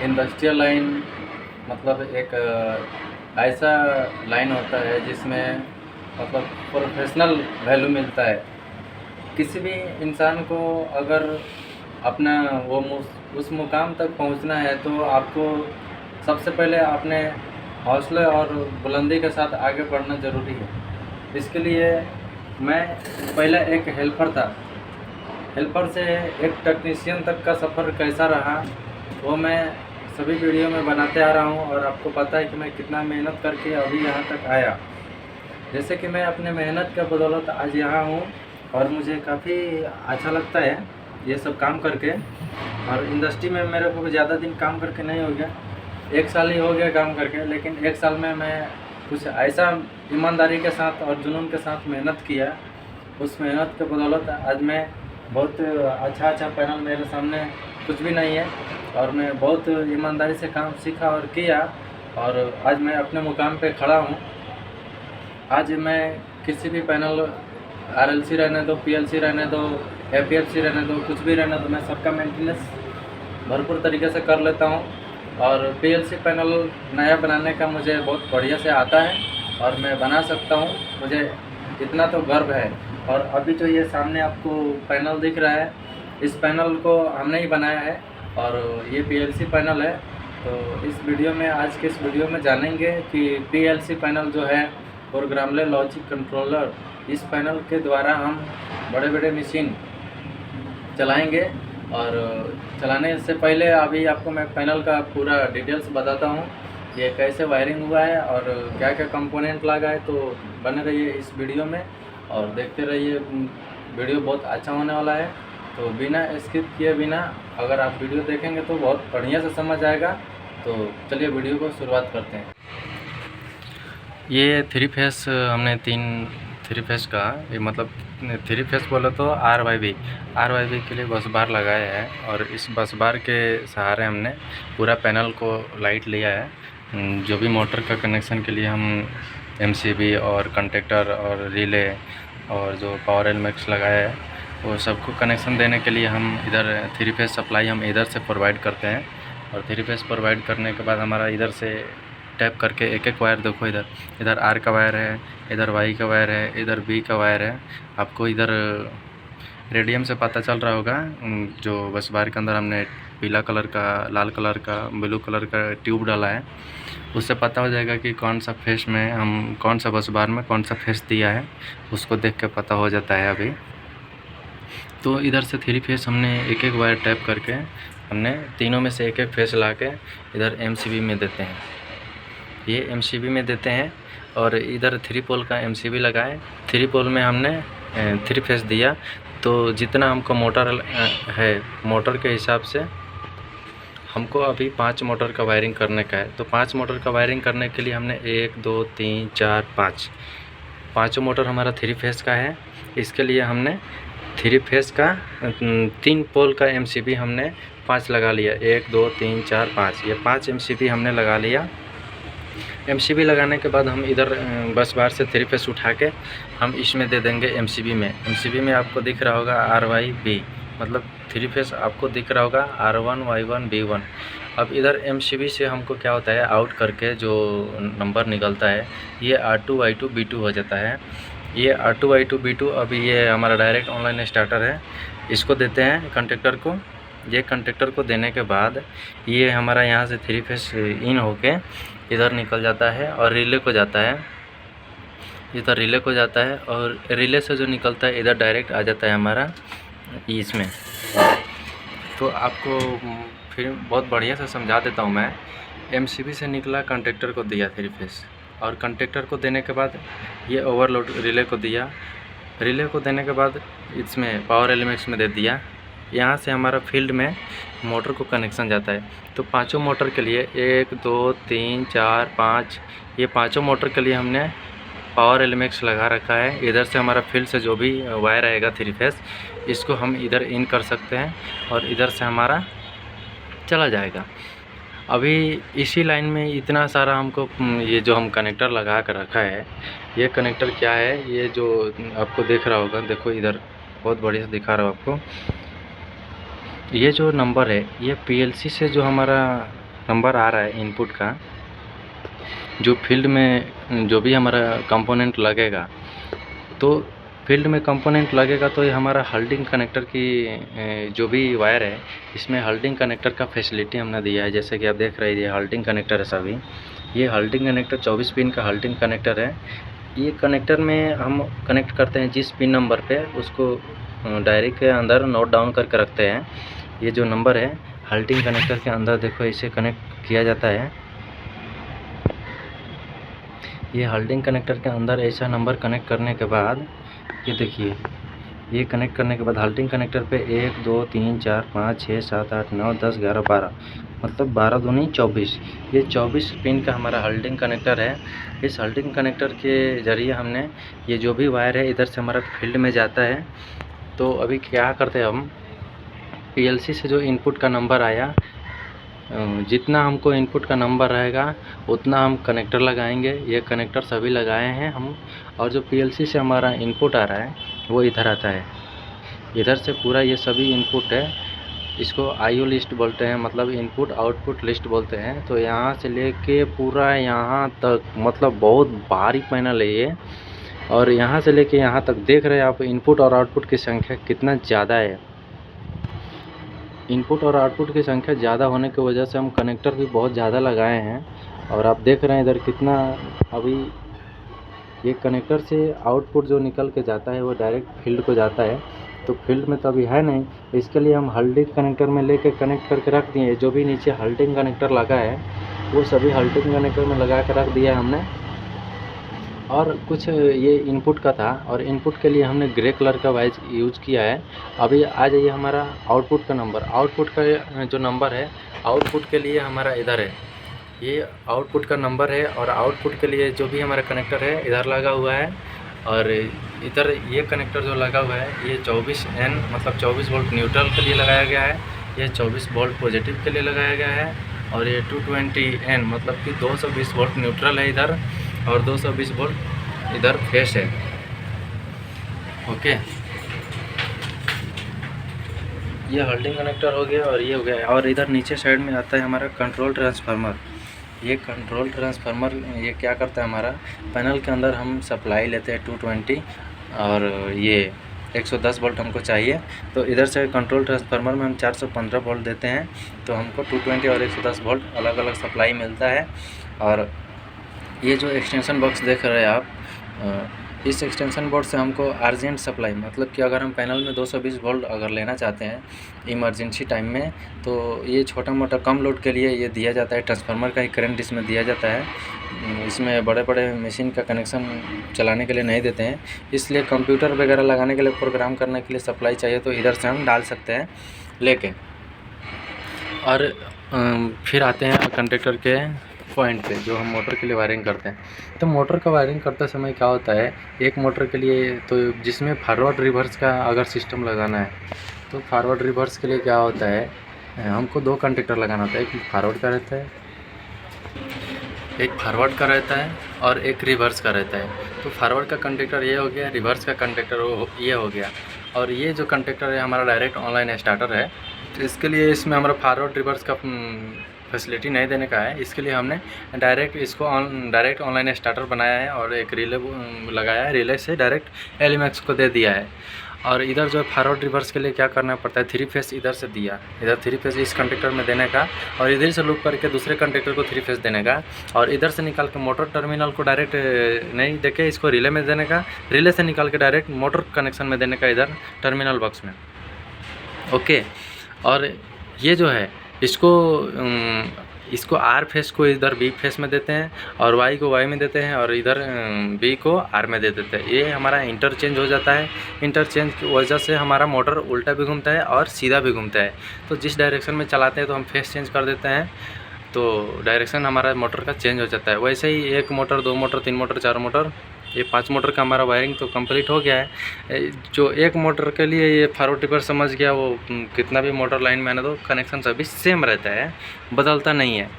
Industrial line मतलब एक ऐसा लाइन होता है जिसमें मतलब प्रोफेशनल वैल्यू मिलता है। किसी भी इंसान को अगर अपना उस मुकाम तक पहुंचना है तो आपको सबसे पहले अपने हौसले और बुलंदी के साथ आगे बढ़ना ज़रूरी है। इसके लिए मैं पहले एक हेल्पर था। हेल्पर से एक टेक्नीशियन तक का सफ़र कैसा रहा वो मैं सभी वीडियो में बनाते आ रहा हूँ और आपको पता है कि मैं कितना मेहनत करके अभी यहाँ तक आया। जैसे कि मैं अपने मेहनत के बदौलत आज यहाँ हूँ और मुझे काफ़ी अच्छा लगता है ये सब काम करके। और इंडस्ट्री में मेरे को ज़्यादा दिन काम करके नहीं हो गया, 1 साल ही हो गया काम करके, लेकिन 1 साल में मैं कुछ ऐसा ईमानदारी के साथ और जुनून के साथ मेहनत किया। उस मेहनत के बदौलत आज मैं बहुत अच्छा पैनल मेरे सामने कुछ भी नहीं है और मैं बहुत ईमानदारी से काम सीखा और किया और आज मैं अपने मुकाम पे खड़ा हूँ। आज मैं किसी भी पैनल आरएलसी रहने दो, पीएलसी रहने दो, एपीएफसी रहने दो, कुछ भी रहने दो, मैं सबका मेंटेनेंस भरपूर तरीके से कर लेता हूँ। और पीएलसी पैनल नया बनाने का मुझे बहुत बढ़िया से आता है और मैं बना सकता हूँ, मुझे इतना तो गर्व है। और अभी जो ये सामने आपको पैनल दिख रहा है, इस पैनल को हमने ही बनाया है और ये पीएलसी पैनल है। तो इस वीडियो में, आज के इस वीडियो में जानेंगे कि पीएलसी पैनल जो है, प्रोग्रामेबल लॉजिक कंट्रोलर, इस पैनल के द्वारा हम बड़े बड़े मशीन चलाएंगे। और चलाने से पहले अभी आपको मैं पैनल का पूरा डिटेल्स बताता हूँ, ये कैसे वायरिंग हुआ है और क्या क्या कंपोनेंट लगा है। तो बने रहिए इस वीडियो में और देखते रहिए, वीडियो बहुत अच्छा होने वाला है। तो बिना स्किप किए बिना अगर आप वीडियो देखेंगे तो बहुत बढ़िया से समझ आएगा। तो चलिए वीडियो को शुरुआत करते हैं। ये 3 फेस हमने 3 फेस का, ये मतलब 3 फेस बोले तो RYB के लिए बस बार लगाया है और इस बस बार के सहारे हमने पूरा पैनल को लाइट लिया है। जो भी मोटर का कनेक्शन के लिए हम MCB और कंटेक्टर और रिले और जो पावर एलिमेंट्स लगाया है वो सबको कनेक्शन देने के लिए हम इधर 3 फेस सप्लाई हम इधर से प्रोवाइड करते हैं। और 3 फेस प्रोवाइड करने के बाद हमारा इधर से टैप करके एक एक वायर, देखो इधर R का वायर है, इधर Y का वायर है, इधर B का वायर है। आपको इधर रेडियम से पता चल रहा होगा, जो बस बार के अंदर हमने पीला कलर का, लाल कलर का, ब्लू कलर का ट्यूब डाला है, उससे पता हो जाएगा कि कौन सा फेस में हम, कौन सा बस बार में कौन सा फेस दिया है, उसको देख के पता हो जाता है अभी। तो इधर से 3 फेस हमने एक एक वायर टैप करके हमने तीनों में से एक एक फेस ला के इधर MCB में देते हैं। ये MCB में देते हैं और इधर 3 पोल का MCB लगाए। 3 पोल में हमने 3 फेस दिया। तो जितना हमको मोटर है, मोटर के हिसाब से हमको अभी 5 मोटर का वायरिंग करने का है। तो 5 मोटर का वायरिंग करने के लिए हमने 1 2 3 4 5 पाँचों मोटर हमारा 3 फेस का है। इसके लिए हमने 3 फेस का 3 पोल का MCB हमने 5 लगा लिया, 1 2 3 4 5, ये 5 MCB हमने लगा लिया। MCB लगाने के बाद हम इधर बस बार से 3 फेस उठा के हम इसमें दे देंगे MCB में। MCB में आपको दिख रहा होगा RYB, मतलब 3 फेस आपको दिख रहा होगा R1 Y1 B1। अब इधर MCB से हमको क्या होता है, आउट करके जो नंबर निकलता है ये R2 Y2 B2 हो जाता है। ये R2 Y2 B2 अभी ये हमारा डायरेक्ट ऑनलाइन स्टार्टर है, इसको देते हैं कंडक्टर को। ये कंडक्टर को देने के बाद ये हमारा यहाँ से 3 फेस इन होके इधर निकल जाता है और रिले को जाता है, इधर रिले को जाता है और रिले से जो निकलता है इधर डायरेक्ट आ जाता है हमारा इसमें। तो आपको फिर बहुत बढ़िया से समझा देता हूँ मैं। MCB से निकला, कंडक्टर को दिया 3 फेस और कंडक्टर को देने के बाद ये ओवरलोड रिले को दिया। रिले को देने के बाद इसमें पावर एलिमेंट्स में दे दिया। यहाँ से हमारा फील्ड में मोटर को कनेक्शन जाता है। तो 5 मोटर के लिए 1 2 3 4 5, ये 5 मोटर के लिए हमने पावर एलिमेंट्स लगा रखा है। इधर से हमारा फील्ड से जो भी वायर आएगा 3 फेस, इसको हम इधर इन कर सकते हैं और इधर से हमारा चला जाएगा। अभी इसी लाइन में इतना सारा हमको ये जो हम कनेक्टर लगा कर रखा है, ये कनेक्टर क्या है, ये जो आपको दिख रहा होगा, देखो इधर बहुत बढ़िया से दिखा रहा हूँ आपको। ये जो नंबर है ये PLC से जो हमारा नंबर आ रहा है इनपुट का, जो फील्ड में जो भी हमारा कंपोनेंट लगेगा, तो फील्ड में कंपोनेंट लगेगा तो ये हमारा हल्डिंग कनेक्टर की जो भी वायर है, इसमें हल्डिंग कनेक्टर का फैसिलिटी हमने दिया है। जैसे कि आप देख रहे हैं ये हल्डिंग कनेक्टर है सभी। ये हल्डिंग कनेक्टर 24 पिन का हल्डिंग कनेक्टर है। ये कनेक्टर में हम कनेक्ट करते हैं जिस पिन नंबर पे, उसको डायरी के अंदर नोट डाउन करके रखते हैं। ये जो नंबर है हल्डिंग कनेक्टर के अंदर देखो इसे कनेक्ट किया जाता है। ये हल्डिंग कनेक्टर के अंदर ऐसा नंबर कनेक्ट करने के बाद ये देखिए, ये कनेक्ट करने के बाद हल्डिंग कनेक्टर पे 1 2 3 4 5 6 7 8 9 10 11 12, मतलब 12 दूनी 24। ये 24 पिन का हमारा हल्डिंग कनेक्टर है। इस हल्डिंग कनेक्टर के ज़रिए हमने ये जो भी वायर है इधर से हमारा फील्ड में जाता है। तो अभी क्या करते हैं हम, पीएलसी से जो इनपुट का नंबर आया, जितना हमको इनपुट का नंबर रहेगा उतना हम कनेक्टर लगाएंगे। ये कनेक्टर सभी लगाए हैं हम, और जो पीएलसी से हमारा इनपुट आ रहा है वो इधर आता है। इधर से पूरा ये सभी इनपुट है, इसको आईओ लिस्ट बोलते हैं, मतलब इनपुट आउटपुट लिस्ट बोलते हैं। तो यहाँ से लेके पूरा यहाँ तक, मतलब बहुत भारी पैनल है ये। और यहाँ से लेके यहाँ तक देख रहे हैं आप, इनपुट और आउटपुट की संख्या कितना ज़्यादा है। इनपुट और आउटपुट की संख्या ज़्यादा होने की वजह से हम कनेक्टर भी बहुत ज़्यादा लगाए हैं। और आप देख रहे हैं इधर कितना, अभी ये कनेक्टर से आउटपुट जो निकल के जाता है वो डायरेक्ट फील्ड को जाता है। तो फील्ड में तो अभी है नहीं, इसके लिए हम हल्डिंग कनेक्टर में लेके कनेक्ट करके रख दिए। जो भी नीचे हल्डिंग कनेक्टर लगा है वो सभी हल्डिंग कनेक्टर में लगा के रख दिया है हमने। और कुछ ये इनपुट का था, और इनपुट के लिए हमने ग्रे कलर का वायर यूज किया है। अभी आ जाइए हमारा आउटपुट का नंबर। आउटपुट का जो नंबर है, आउटपुट के लिए हमारा इधर है, ये आउटपुट का नंबर है। और आउटपुट के लिए जो भी हमारा कनेक्टर है इधर लगा हुआ है, और इधर ये कनेक्टर जो लगा हुआ है ये 24N मतलब 24 वोल्ट न्यूट्रल के लिए लगाया गया है। ये 24 वोल्ट पॉजिटिव के लिए लगाया गया है। और ये 220N मतलब कि 220 वोल्ट न्यूट्रल है इधर, और 220 वोल्ट इधर फेस है। ओके, ये होल्डिंग कनेक्टर हो गया और ये हो गया। और इधर नीचे साइड में आता है हमारा कंट्रोल ट्रांसफार्मर। ये कंट्रोल ट्रांसफार्मर ये क्या करता है, हमारा पैनल के अंदर हम सप्लाई लेते हैं 220 और ये 110 वोल्ट हमको चाहिए। तो इधर से कंट्रोल ट्रांसफार्मर में हम 415 वोल्ट देते हैं, तो हमको 220 और 110 वोल्ट अलग अलग सप्लाई मिलता है। और ये जो एक्सटेंशन बॉक्स देख रहे हैं आप, इस एक्सटेंशन बोर्ड से हमको अर्जेंट सप्लाई, मतलब कि अगर हम पैनल में 220 वोल्ट अगर लेना चाहते हैं इमरजेंसी टाइम में, तो ये छोटा मोटा कम लोड के लिए ये दिया जाता है। ट्रांसफार्मर का ही करंट इसमें दिया जाता है। इसमें बड़े बड़े मशीन का कनेक्शन चलाने के लिए नहीं देते हैं, इसलिए कंप्यूटर वगैरह लगाने के लिए, प्रोग्राम करने के लिए सप्लाई चाहिए तो इधर से हम डाल सकते हैं लेके। और फिर आते हैं कंडक्टर के पॉइंट पे, जो हम मोटर के लिए वायरिंग करते हैं। तो मोटर का वायरिंग करते समय क्या होता है, एक मोटर के लिए तो जिसमें फॉरवर्ड रिवर्स का अगर सिस्टम लगाना है, तो फॉरवर्ड रिवर्स के लिए क्या होता है, हमको 2 कंडक्टर लगाना होता है। एक फॉरवर्ड का रहता है, एक फॉरवर्ड का रहता है और एक रिवर्स का रहता है। तो फॉरवर्ड का कंडक्टर ये हो गया, रिवर्स का कंडक्टर ये हो गया। और ये जो कंडक्टर है हमारा डायरेक्ट ऑनलाइन स्टार्टर है। तो इसके लिए इसमें हमारा फॉरवर्ड रिवर्स का फैसिलिटी नहीं देने का है, इसके लिए हमने डायरेक्ट इसको डायरेक्ट ऑनलाइन स्टार्टर बनाया है और एक रिले लगाया है। रिले से डायरेक्ट एलिमेक्स को दे दिया है। और इधर जो फॉरवर्ड रिवर्स के लिए क्या करना पड़ता है, 3 फेस इधर से दिया, इधर 3 फेस इस कंडक्टर में देने का, और इधर से लूप करके दूसरे कंडक्टर को 3 फेस देने का, और इधर से निकाल के मोटर टर्मिनल को डायरेक्ट नहीं देके इसको रिले में देने का, रिले से निकाल के डायरेक्ट मोटर कनेक्शन में देने का इधर टर्मिनल बॉक्स में। ओके, और ये जो है इसको आर फेस को इधर बी फेस में देते हैं, और वाई को वाई में देते हैं, और इधर बी को आर में दे देते हैं। ये हमारा इंटरचेंज हो जाता है। इंटरचेंज की वजह से हमारा मोटर उल्टा भी घूमता है और सीधा भी घूमता है। तो जिस डायरेक्शन में चलाते हैं तो हम फेस चेंज कर देते हैं, तो डायरेक्शन हमारा मोटर का चेंज हो जाता है। वैसे ही 1 मोटर 2 मोटर 3 मोटर 4 मोटर, ये 5 मोटर का हमारा वायरिंग तो कंप्लीट हो गया है। जो 1 मोटर के लिए ये फॉरवर्ड रिवर्स पर समझ गया, वो कितना भी मोटर लाइन में आने दो, कनेक्शन सभी सेम रहता है, बदलता नहीं है।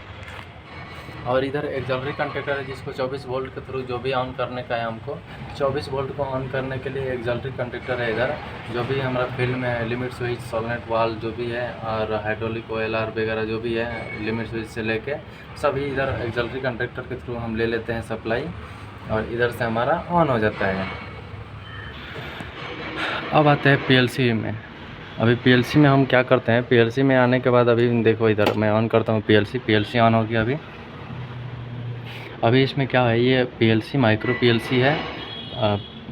और इधर एक्सिलरी कंडक्टर है जिसको 24 वोल्ट के थ्रू जो भी ऑन करने का है हमको, 24 वोल्ट को ऑन करने के लिए एक्सिलरी कंडक्टर है इधर। जो भी हमारा फील्ड में लिमिट स्विच, सोलनेट वाल्व जो भी है और हाइड्रोलिक OLR वगैरह जो भी है, लिमिट स्विच से लेके सभी इधर एक्सिलरी कंडक्टर के थ्रू हम ले लेते हैं सप्लाई, और इधर से हमारा ऑन हो जाता है। अब आते हैं PLC में। अभी PLC में हम क्या करते हैं, PLC में आने के बाद अभी देखो इधर मैं ऑन करता हूँ PLC ऑन हो गया। अभी इसमें क्या है, ये PLC माइक्रो PLC है।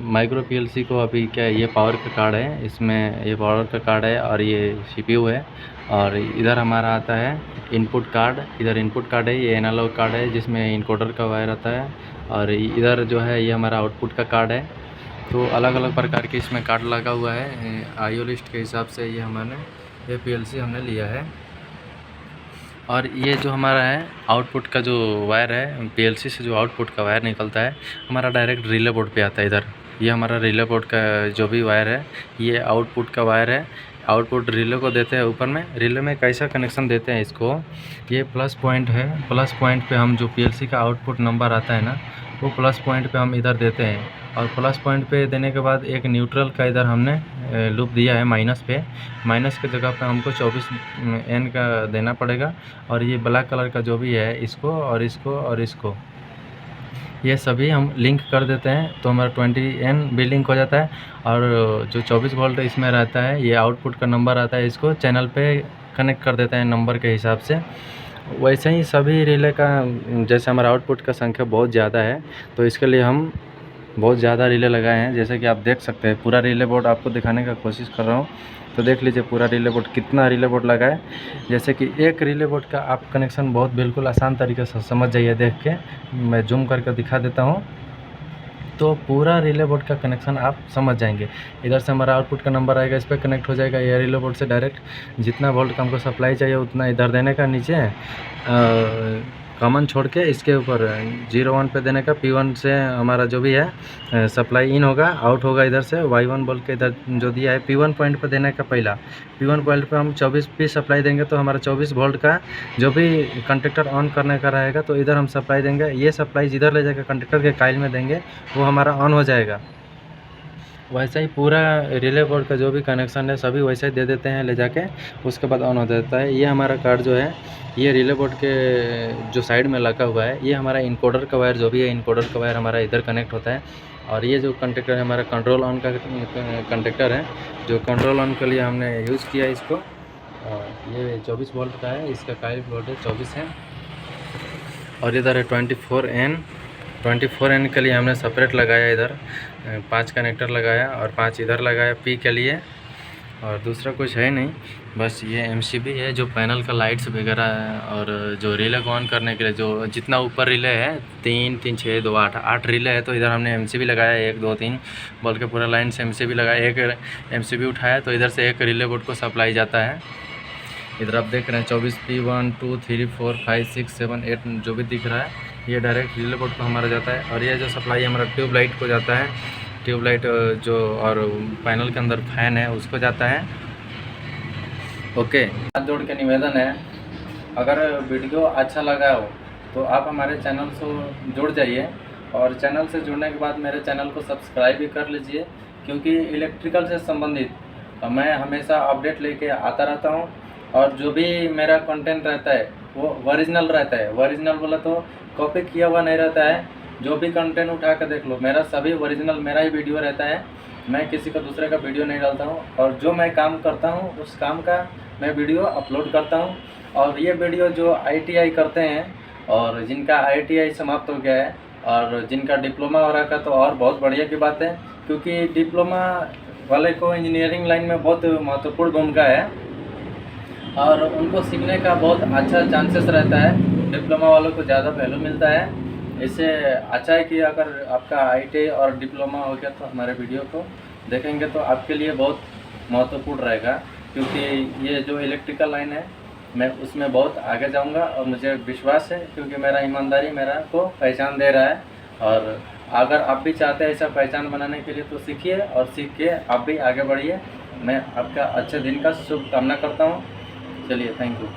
माइक्रो PLC को अभी क्या है, ये पावर का कार्ड है, इसमें ये पावर का कार्ड है और ये CPU है। और इधर हमारा आता है इनपुट कार्ड, इधर इनपुट कार्ड है, ये एनालॉग कार्ड है जिसमें इनकोडर का वायर आता है। और इधर जो है ये हमारा आउटपुट का कार्ड है। तो अलग अलग प्रकार के इसमें कार्ड लगा हुआ है। IO लिस्ट के हिसाब से ये ये PLC हमने लिया है। और ये जो हमारा है आउटपुट का जो वायर है, PLC से जो आउटपुट का वायर निकलता है हमारा डायरेक्ट रिले बोर्ड पे आता है। इधर ये हमारा रिले बोर्ड का जो भी वायर है ये आउटपुट का वायर है। आउटपुट रिले को देते हैं ऊपर में। रिले में कैसा कनेक्शन देते हैं इसको, ये प्लस पॉइंट है, प्लस पॉइंट पे हम जो PLC का आउटपुट नंबर आता है ना, वो प्लस पॉइंट पे हम इधर देते हैं। और प्लस पॉइंट पे देने के बाद एक न्यूट्रल का इधर हमने लूप दिया है माइनस पे। माइनस के जगह पे हमको 24N का देना पड़ेगा। और ये ब्लैक कलर का जो भी है इसको और इसको और इसको, ये सभी हम लिंक कर देते हैं तो हमारा 20N भी लिंक हो जाता है। और जो 24 वोल्ट इसमें रहता है, ये आउटपुट का नंबर आता है, इसको चैनल पे कनेक्ट कर देते हैं नंबर के हिसाब से। वैसे ही सभी रिले का, जैसे हमारा आउटपुट का संख्या बहुत ज़्यादा है तो इसके लिए हम बहुत ज़्यादा रिले लगाए हैं। जैसे कि आप देख सकते हैं, पूरा रिले बोर्ड आपको दिखाने का कोशिश कर रहा हूँ, तो देख लीजिए पूरा रिले बोर्ड, कितना रिले बोर्ड लगा है। जैसे कि एक रिले बोर्ड का आप कनेक्शन बहुत बिल्कुल आसान तरीके से समझ जाइए। देख के मैं जूम करके दिखा देता हूँ तो पूरा रिले बोर्ड का कनेक्शन आप समझ जाएंगे। इधर से हमारा आउटपुट का नंबर आएगा, इस पर कनेक्ट हो जाएगा। ये रिले बोर्ड से डायरेक्ट जितना वोल्ट का हमको सप्लाई चाहिए उतना इधर देने का, नीचे कॉमन छोड़ के इसके ऊपर 0-1 पे देने का। P1 से हमारा जो भी है सप्लाई इन होगा, आउट होगा इधर से Y1 बोल के इधर जो दिया है P1 पॉइंट पे देने का। पहला P1 पॉइंट पे हम 24 P सप्लाई देंगे तो हमारा 24 वोल्ट का जो भी कंडक्टर ऑन करने का रहेगा तो इधर हम सप्लाई देंगे। ये सप्लाई जिधर ले जाकर कंडक्टर के काइल में देंगे वो हमारा ऑन हो जाएगा। वैसा ही पूरा रिले बोर्ड का जो भी कनेक्शन है सभी वैसे ही दे देते हैं ले जाके, उसके बाद ऑन हो जाता है। ये हमारा कार्ड जो है ये रिले बोर्ड के जो साइड में लगा हुआ है, ये हमारा इनकोडर का वायर जो भी है, इनकोडर का वायर हमारा इधर कनेक्ट होता है। और ये जो कंडक्टर है हमारा कंट्रोल ऑन का कंडक्टर है, जो कंट्रोल ऑन के लिए हमने यूज़ किया इसको। ये 24 वोल्ट का है, इसका काइल वोल्टेज 24 है। और इधर है 24N के लिए हमने सेपरेट लगाया। इधर 5 कनेक्टर लगाया और 5 इधर लगाया P के लिए, और दूसरा कुछ है नहीं। बस ये MCB है जो पैनल का लाइट्स वगैरह है। और जो रिले को ऑन करने के लिए जो जितना ऊपर रिले है 3, 3, 6, 2, 8 रिले है, तो इधर हमने MCB लगाया 1, 2, 3 बोल के पूरा लाइन से MCB लगाया। एक MCB उठाया तो इधर से एक रिले बोर्ड को सप्लाई जाता है। इधर आप देख रहे हैं 24P 1, 2, 3, 4, 5, 6, 7, 8 जो भी दिख रहा है ये डायरेक्ट रिले बोर्ड को हमारा जाता है। और ये जो सप्लाई हमारा ट्यूबलाइट को जाता है, ट्यूबलाइट जो और पैनल के अंदर फैन है उसको जाता है। ओके, हाथ जोड़ के निवेदन है, अगर वीडियो अच्छा लगा हो तो आप हमारे चैनल से जुड़ जाइए। और चैनल से जुड़ने के बाद मेरे चैनल को सब्सक्राइब भी कर लीजिए, क्योंकि इलेक्ट्रिकल से संबंधित मैं हमेशा अपडेट लेके आता रहता हूँ। और जो भी मेरा कंटेंट रहता है वो ओरिजिनल रहता है। ओरिजिनल बोला तो कॉपी किया हुआ नहीं रहता है। जो भी कंटेंट उठा कर देख लो, मेरा सभी ओरिजिनल मेरा ही वीडियो रहता है। मैं किसी का दूसरे का वीडियो नहीं डालता हूँ। और जो मैं काम करता हूँ उस काम का मैं वीडियो अपलोड करता हूँ। और ये वीडियो जो ITI करते हैं और जिनका ITI समाप्त हो गया है और जिनका डिप्लोमा हो रखा तो और बहुत बढ़िया की बात है, क्योंकि डिप्लोमा वाले को इंजीनियरिंग लाइन में बहुत महत्वपूर्ण भूमिका है और उनको सीखने का बहुत अच्छा चांसेस रहता है। डिप्लोमा वालों को ज़्यादा वैल्यू मिलता है। इससे अच्छा है कि अगर आपका ITI और डिप्लोमा हो गया तो हमारे वीडियो को देखेंगे तो आपके लिए बहुत महत्वपूर्ण रहेगा, क्योंकि ये जो इलेक्ट्रिकल लाइन है मैं उसमें बहुत आगे जाऊंगा और मुझे विश्वास है, क्योंकि मेरा ईमानदारी मेरा को पहचान दे रहा है। और अगर आप भी चाहते हैं ऐसा पहचान बनाने के लिए तो सीखिए और सीख के आप भी आगे बढ़िए। मैं आपका अच्छे दिन का शुभकामना करता हूँ। चलिए, थैंक यू।